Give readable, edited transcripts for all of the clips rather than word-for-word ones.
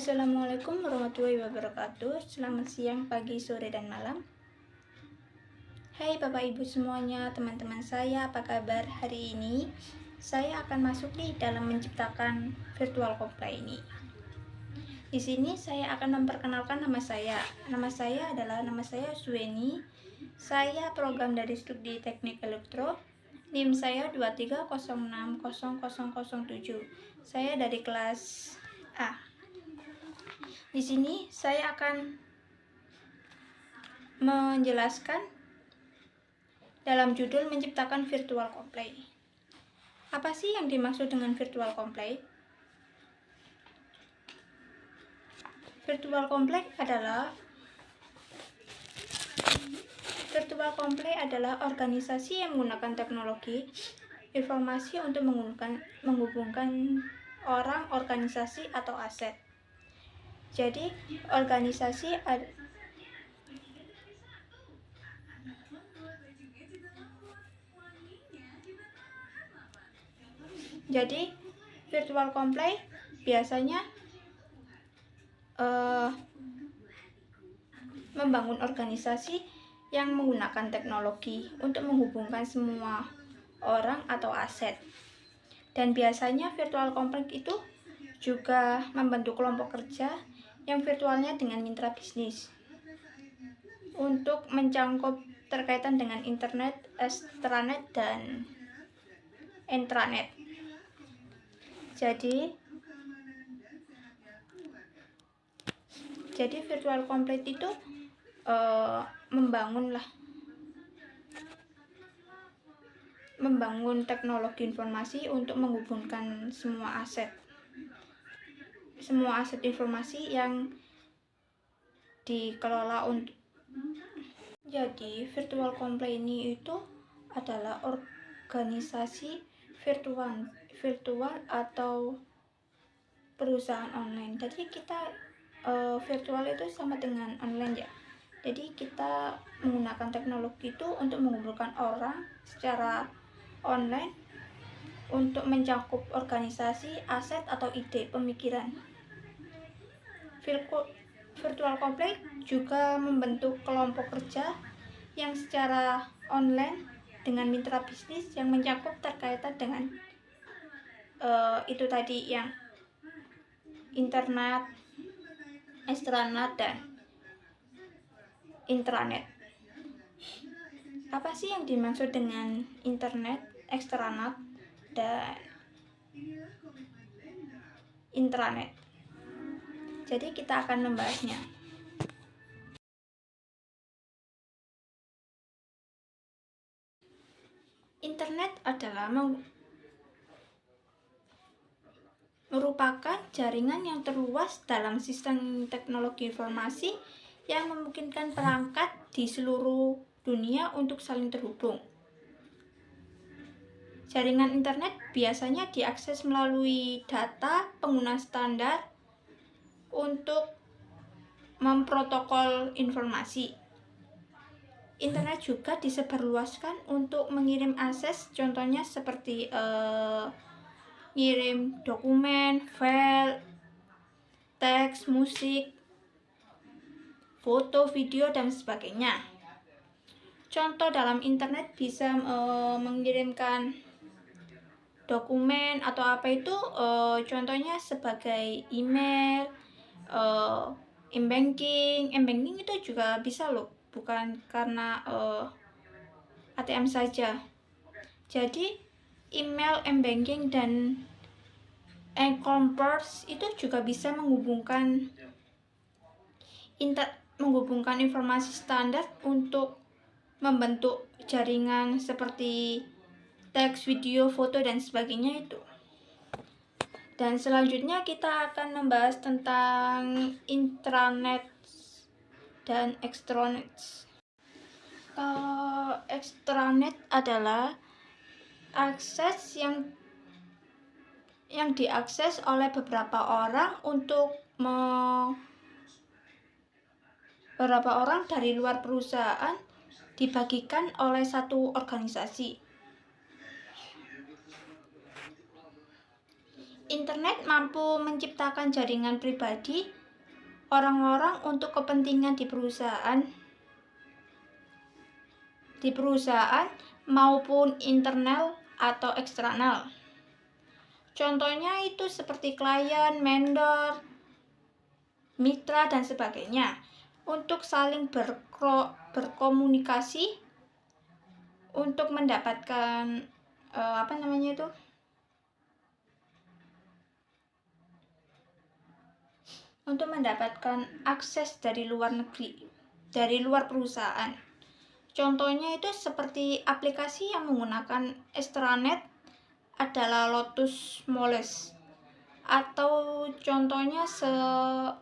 Assalamualaikum warahmatullahi wabarakatuh. Selamat siang, pagi, sore, dan malam. Hai Bapak Ibu semuanya, teman-teman saya, apa kabar hari ini? Saya akan masuk nih dalam menciptakan virtual comply ini. Di sini saya akan memperkenalkan nama saya. Nama saya adalah Sueni. Saya program dari Studi Teknik Elektro. NIM saya 23060007. Saya dari kelas A. Di sini saya akan menjelaskan dalam judul menciptakan virtual comply. Apa sih yang dimaksud dengan virtual comply? Virtual comply adalah organisasi yang menggunakan teknologi informasi untuk menghubungkan orang, organisasi, atau aset. Jadi virtual comply biasanya membangun organisasi yang menggunakan teknologi untuk menghubungkan semua orang atau aset. Dan biasanya virtual comply itu juga membentuk kelompok kerja yang virtualnya dengan mitra bisnis untuk mencangkup terkaitan dengan internet, extranet, dan intranet. Jadi virtual comply itu membangun teknologi informasi untuk menghubungkan semua aset informasi yang dikelola untuk. Jadi virtual company ini itu adalah organisasi virtual atau perusahaan online. Jadi kita virtual itu sama dengan online ya. Jadi kita menggunakan teknologi itu untuk mengumpulkan orang secara online untuk mencakup organisasi, aset, atau ide pemikiran. Virtual company juga membentuk kelompok kerja yang secara online dengan mitra bisnis yang mencakup terkaitan dengan itu tadi, yang internet, extranet, dan intranet. Apa sih yang dimaksud dengan internet, extranet, dan intranet? Jadi kita akan membahasnya. Internet adalah merupakan jaringan yang terluas dalam sistem teknologi informasi yang memungkinkan perangkat di seluruh dunia untuk saling terhubung. Jaringan internet biasanya diakses melalui data pengguna standar untuk memprotokol informasi. Internet juga disebarluaskan untuk mengirim akses, contohnya seperti ngirim dokumen, file, teks, musik, foto, video, dan sebagainya. Contoh dalam internet bisa mengirimkan dokumen atau apa itu, contohnya sebagai email, m-banking itu juga bisa loh, bukan karena ATM saja. Jadi email, m-banking, dan e-commerce itu juga bisa menghubungkan informasi standar untuk membentuk jaringan seperti teks, video, foto, dan sebagainya itu. Dan selanjutnya kita akan membahas tentang intranet dan extranet. Extranet adalah akses yang diakses oleh beberapa orang dari luar perusahaan dibagikan oleh satu organisasi. Internet mampu menciptakan jaringan pribadi orang-orang untuk kepentingan di perusahaan maupun internal atau eksternal. Contohnya itu seperti klien, vendor, mitra, dan sebagainya untuk saling berkomunikasi untuk mendapatkan untuk mendapatkan akses dari luar negeri, dari luar perusahaan. Contohnya itu seperti aplikasi yang menggunakan extranet adalah Lotus Notes, atau contohnya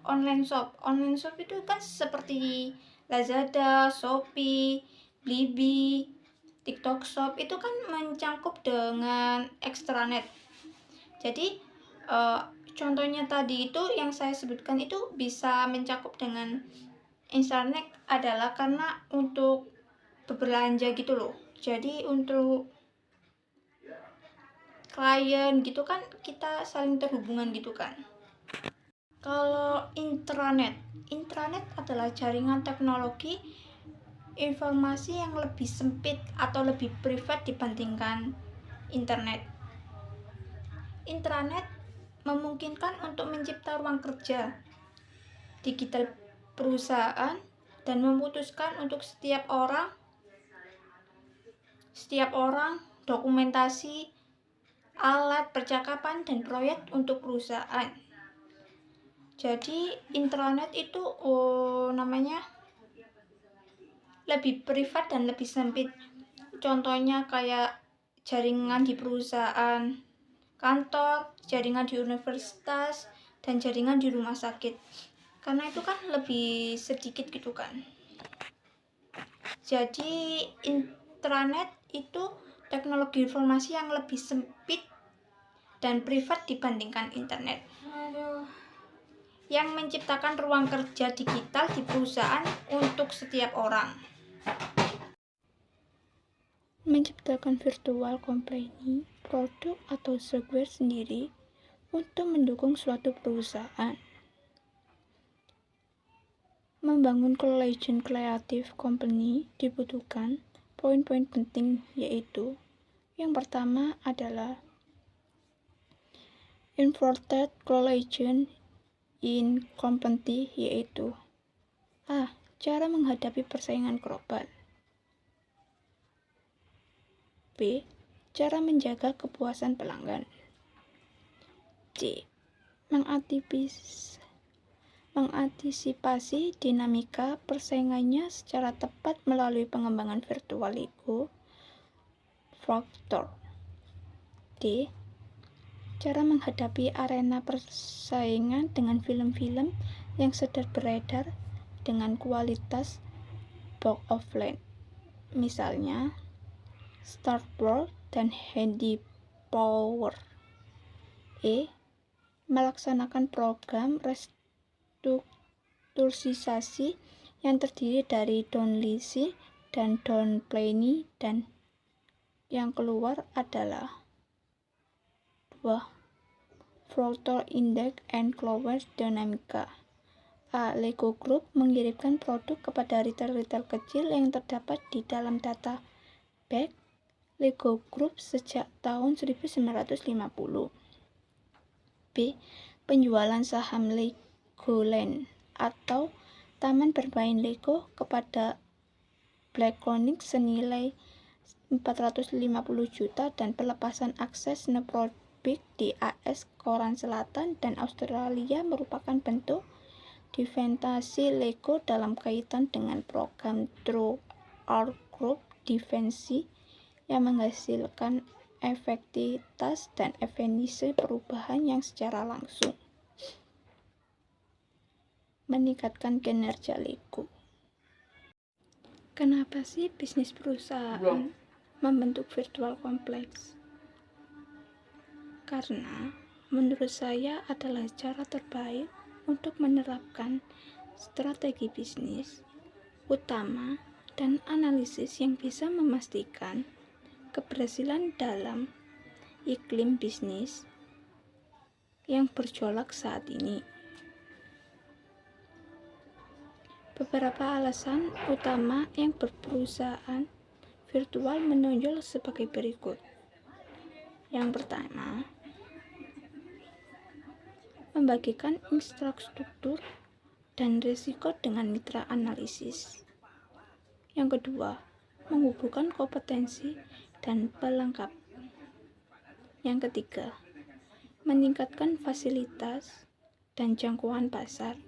online shop. Online shop itu kan seperti Lazada, Shopee, Blibli, TikTok Shop, itu kan mencangkup dengan extranet. Jadi contohnya tadi itu yang saya sebutkan itu bisa mencakup dengan internet adalah karena untuk berbelanja gitu loh. Jadi untuk klien gitu kan kita saling terhubungan gitu kan. Kalau intranet adalah jaringan teknologi informasi yang lebih sempit atau lebih privat dibandingkan internet. Intranet memungkinkan untuk mencipta ruang kerja digital perusahaan dan memutuskan untuk setiap orang dokumentasi, alat percakapan, dan proyek untuk perusahaan. Jadi intranet itu lebih privat dan lebih sempit. Contohnya kayak jaringan di perusahaan, kantor, jaringan di universitas, dan jaringan di rumah sakit. Karena itu kan lebih sedikit gitu kan. Jadi intranet itu teknologi informasi yang lebih sempit dan privat dibandingkan internet. Yang menciptakan ruang kerja digital di perusahaan untuk setiap orang. Menciptakan virtual company, produk atau software sendiri untuk mendukung suatu perusahaan. Membangun collagen creative company dibutuhkan poin-poin penting, yaitu yang pertama adalah inverted collagen in company, yaitu A. Cara menghadapi persaingan global. B. Cara menjaga kepuasan pelanggan. C. Mengantisipasi dinamika persaingannya secara tepat melalui pengembangan virtual Lego Factor. D. Cara menghadapi arena persaingan dengan film-film yang sedang beredar dengan kualitas box offline, misalnya Star Wars dan Handy Power. E. Melaksanakan program restrukturisasi yang terdiri dari downlisting dan downplanning, dan yang keluar adalah 2. Factor Index and Clover Dynamica. A. Lego Group mengirimkan produk kepada retail kecil yang terdapat di dalam database Lego Group sejak tahun 1950. B. Penjualan saham Legoland atau taman bermain Lego kepada BlackRock senilai 450 juta dan pelepasan akses Neurobit di AS, Korea Selatan, dan Australia merupakan bentuk divestasi Lego dalam kaitan dengan program True Art Group defensi yang menghasilkan efektivitas dan efisiensi perubahan yang secara langsung meningkatkan kinerja Lego. Kenapa sih bisnis perusahaan membentuk virtual kompleks? Karena menurut saya adalah cara terbaik untuk menerapkan strategi bisnis utama dan analisis yang bisa memastikan keberhasilan dalam iklim bisnis yang bergejolak saat ini. Beberapa alasan utama yang perusahaan virtual menonjol sebagai berikut. Yang pertama, membagikan infrastruktur dan risiko dengan mitra analisis. Yang kedua, menghubungkan kompetensi dan pelengkap. Yang ketiga, meningkatkan fasilitas dan jangkauan pasar.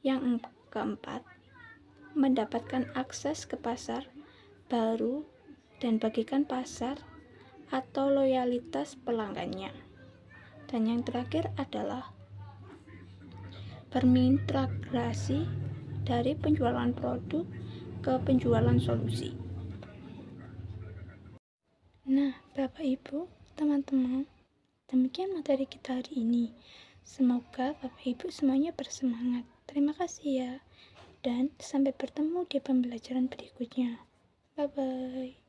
Yang keempat, mendapatkan akses ke pasar baru dan bagikan pasar atau loyalitas pelanggannya. Dan yang terakhir adalah bermigrasi dari penjualan produk ke penjualan solusi. Nah, Bapak Ibu, teman-teman, demikian materi kita hari ini. Semoga Bapak Ibu semuanya bersemangat. Terima kasih ya, dan sampai bertemu di pembelajaran berikutnya. Bye-bye.